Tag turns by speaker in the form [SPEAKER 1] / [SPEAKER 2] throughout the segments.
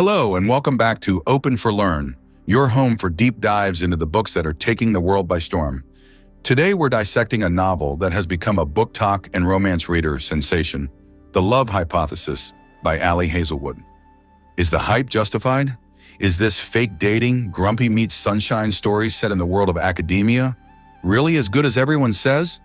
[SPEAKER 1] Hello, and welcome back to Open for Learn, your home for deep dives into the books that are taking the world by storm. Today, we're dissecting a novel that has become a BookTok and romance reader sensation, The Love Hypothesis by Ali Hazelwood. Is the hype justified? Is this fake dating, grumpy meets sunshine story set in the world of academia really as good as everyone says?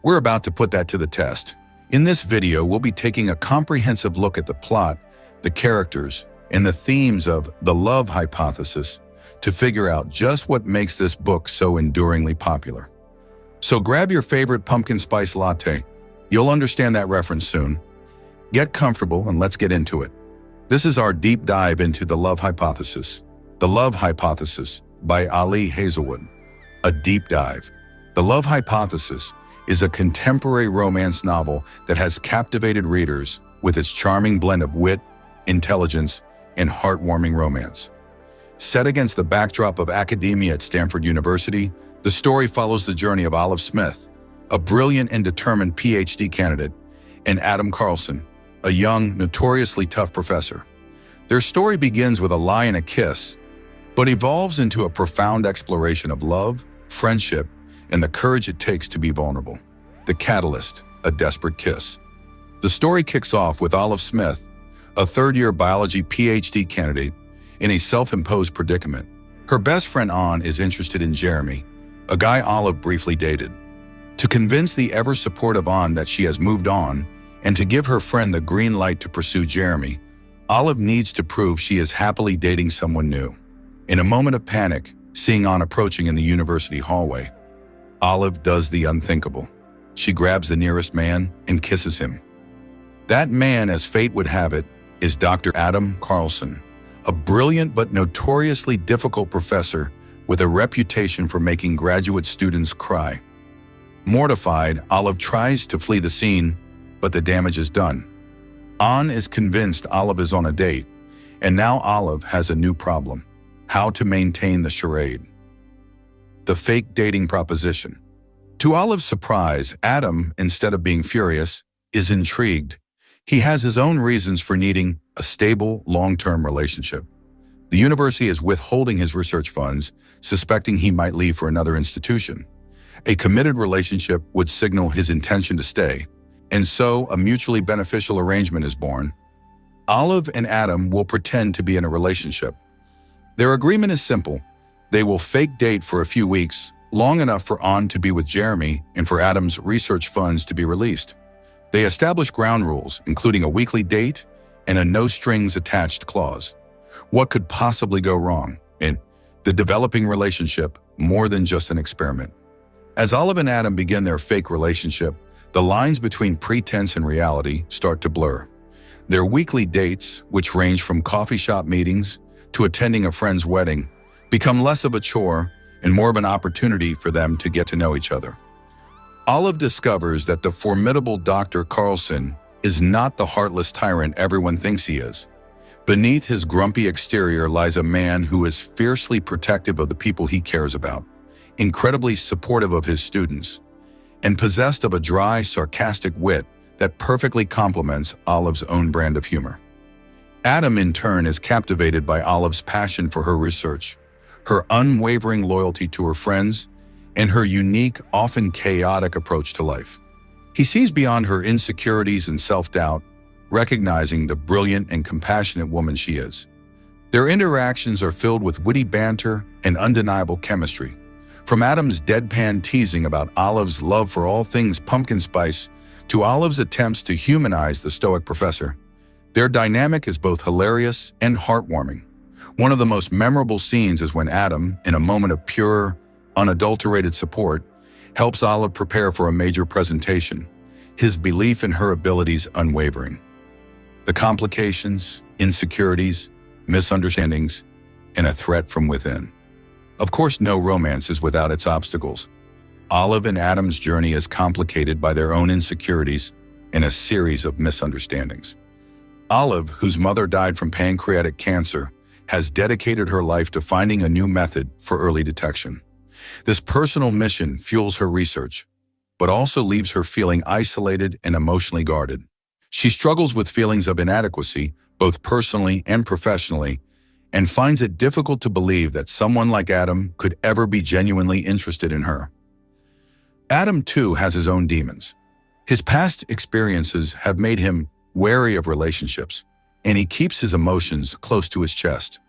[SPEAKER 1] We're about to put that to the test. In this video, we'll be taking a comprehensive look at the plot, the characters, and the themes of The Love Hypothesis to figure out just what makes this book so enduringly popular. So grab your favorite pumpkin spice latte. You'll understand that reference soon. Get comfortable and let's get into it. This is our deep dive into The Love Hypothesis. The Love Hypothesis by Ali Hazelwood. A deep dive. The Love Hypothesis is a contemporary romance novel that has captivated readers with its charming blend of wit, intelligence, and heartwarming romance. Set against the backdrop of academia at Stanford University, the story follows the journey of Olive Smith, a brilliant and determined PhD candidate, and Adam Carlson, a young, notoriously tough professor. Their story begins with a lie and a kiss, but evolves into a profound exploration of love, friendship, and the courage it takes to be vulnerable. The catalyst, a desperate kiss. The story kicks off with Olive Smith, a third-year biology PhD candidate, in a self-imposed predicament. Her best friend Ann is interested in Jeremy, a guy Olive briefly dated. To convince the ever-supportive Ann that she has moved on, and to give her friend the green light to pursue Jeremy, Olive needs to prove she is happily dating someone new. In a moment of panic, seeing Ann approaching in the university hallway, Olive does the unthinkable. She grabs the nearest man and kisses him. That man, as fate would have it, is Dr. Adam Carlson, a brilliant but notoriously difficult professor with a reputation for making graduate students cry. Mortified, Olive tries to flee the scene, but the damage is done. Ann is convinced Olive is on a date, and now Olive has a new problem: how to maintain the charade. The fake dating proposition. To Olive's surprise, Adam, instead of being furious, is intrigued. He has his own reasons for needing a stable, long-term relationship. The university is withholding his research funds, suspecting he might leave for another institution. A committed relationship would signal his intention to stay, and so a mutually beneficial arrangement is born. Olive and Adam will pretend to be in a relationship. Their agreement is simple. They will fake date for a few weeks, long enough for Ann to be with Jeremy and for Adam's research funds to be released. They establish ground rules, including a weekly date and a no-strings-attached clause. What could possibly go wrong in the developing relationship, more than just an experiment? As Olive and Adam begin their fake relationship, the lines between pretense and reality start to blur. Their weekly dates, which range from coffee shop meetings to attending a friend's wedding, become less of a chore and more of an opportunity for them to get to know each other. Olive discovers that the formidable Dr. Carlson is not the heartless tyrant everyone thinks he is. Beneath his grumpy exterior lies a man who is fiercely protective of the people he cares about, incredibly supportive of his students, and possessed of a dry, sarcastic wit that perfectly complements Olive's own brand of humor. Adam, in turn, is captivated by Olive's passion for her research, her unwavering loyalty to her friends, and her unique, often chaotic approach to life. He sees beyond her insecurities and self-doubt, recognizing the brilliant and compassionate woman she is. Their interactions are filled with witty banter and undeniable chemistry. From Adam's deadpan teasing about Olive's love for all things pumpkin spice to Olive's attempts to humanize the stoic professor, their dynamic is both hilarious and heartwarming. One of the most memorable scenes is when Adam, in a moment of pure, unadulterated support, helps Olive prepare for a major presentation, his belief in her abilities unwavering. The complications, insecurities, misunderstandings, and a threat from within. Of course, no romance is without its obstacles. Olive and Adam's journey is complicated by their own insecurities and a series of misunderstandings. Olive, whose mother died from pancreatic cancer, has dedicated her life to finding a new method for early detection. This personal mission fuels her research, but also leaves her feeling isolated and emotionally guarded. She struggles with feelings of inadequacy, both personally and professionally, and finds it difficult to believe that someone like Adam could ever be genuinely interested in her. Adam, too, has his own demons. His past experiences have made him wary of relationships, and he keeps his emotions close to his chest.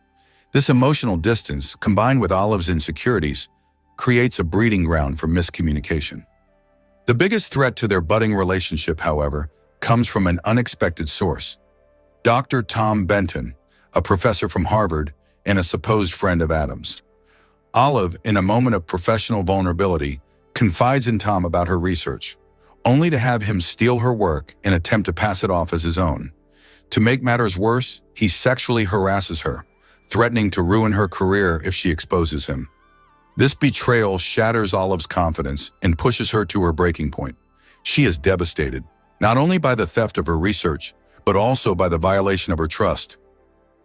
[SPEAKER 1] This emotional distance, combined with Olive's insecurities, creates a breeding ground for miscommunication. The biggest threat to their budding relationship, however, comes from an unexpected source. Dr. Tom Benton, a professor from Harvard and a supposed friend of Adam's. Olive, in a moment of professional vulnerability, confides in Tom about her research, only to have him steal her work and attempt to pass it off as his own. To make matters worse, he sexually harasses her, threatening to ruin her career if she exposes him. This betrayal shatters Olive's confidence and pushes her to her breaking point. She is devastated, not only by the theft of her research, but also by the violation of her trust.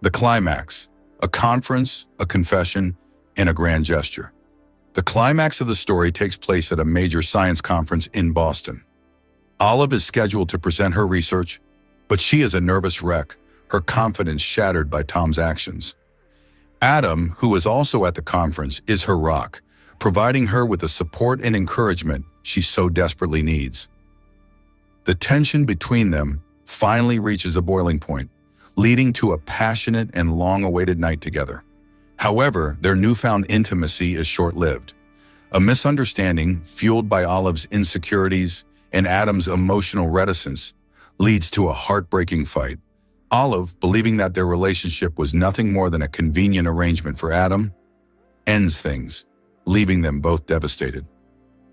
[SPEAKER 1] The climax: a conference, a confession, and a grand gesture. The climax of the story takes place at a major science conference in Boston. Olive is scheduled to present her research, but she is a nervous wreck, her confidence shattered by Tom's actions. Adam, who is also at the conference, is her rock, providing her with the support and encouragement she so desperately needs. The tension between them finally reaches a boiling point, leading to a passionate and long-awaited night together. However, their newfound intimacy is short-lived. A misunderstanding, fueled by Olive's insecurities and Adam's emotional reticence, leads to a heartbreaking fight. Olive, believing that their relationship was nothing more than a convenient arrangement for Adam, ends things, leaving them both devastated.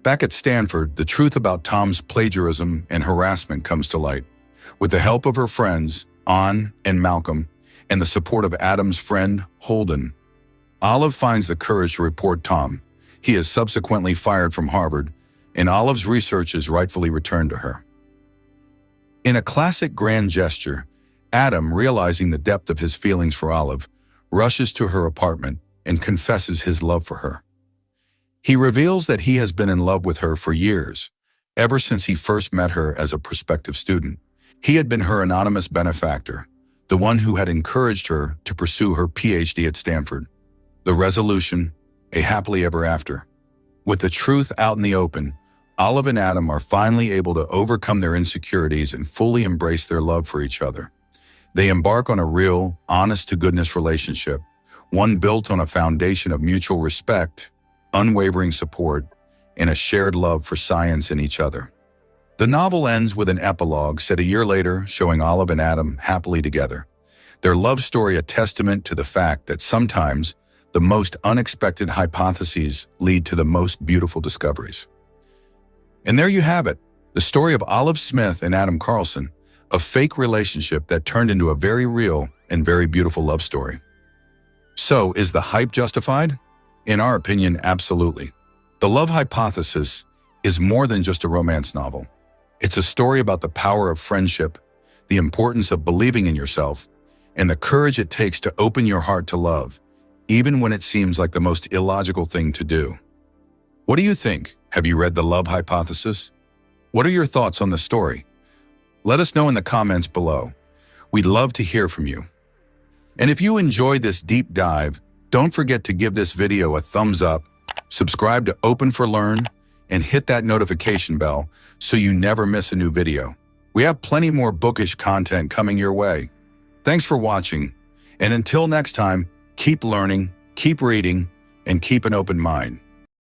[SPEAKER 1] Back at Stanford, the truth about Tom's plagiarism and harassment comes to light. With the help of her friends, Ann and Malcolm, and the support of Adam's friend, Holden, Olive finds the courage to report Tom. He is subsequently fired from Harvard, and Olive's research is rightfully returned to her. In a classic grand gesture, Adam, realizing the depth of his feelings for Olive, rushes to her apartment and confesses his love for her. He reveals that he has been in love with her for years, ever since he first met her as a prospective student. He had been her anonymous benefactor, the one who had encouraged her to pursue her PhD at Stanford. The resolution: a happily ever after. With the truth out in the open, Olive and Adam are finally able to overcome their insecurities and fully embrace their love for each other. They embark on a real, honest-to-goodness relationship, one built on a foundation of mutual respect, unwavering support, and a shared love for science and each other. The novel ends with an epilogue set a year later, showing Olive and Adam happily together. Their love story a testament to the fact that sometimes the most unexpected hypotheses lead to the most beautiful discoveries. And there you have it, the story of Olive Smith and Adam Carlson, a fake relationship that turned into a very real and very beautiful love story. So, is the hype justified? In our opinion, absolutely. The Love Hypothesis is more than just a romance novel. It's a story about the power of friendship, the importance of believing in yourself, and the courage it takes to open your heart to love, even when it seems like the most illogical thing to do. What do you think? Have you read The Love Hypothesis? What are your thoughts on the story? Let us know in the comments below. We'd love to hear from you. And if you enjoyed this deep dive, don't forget to give this video a thumbs up, subscribe to Open for Learn, and hit that notification bell so you never miss a new video. We have plenty more bookish content coming your way. Thanks for watching, and until next time, keep learning, keep reading, and keep an open mind.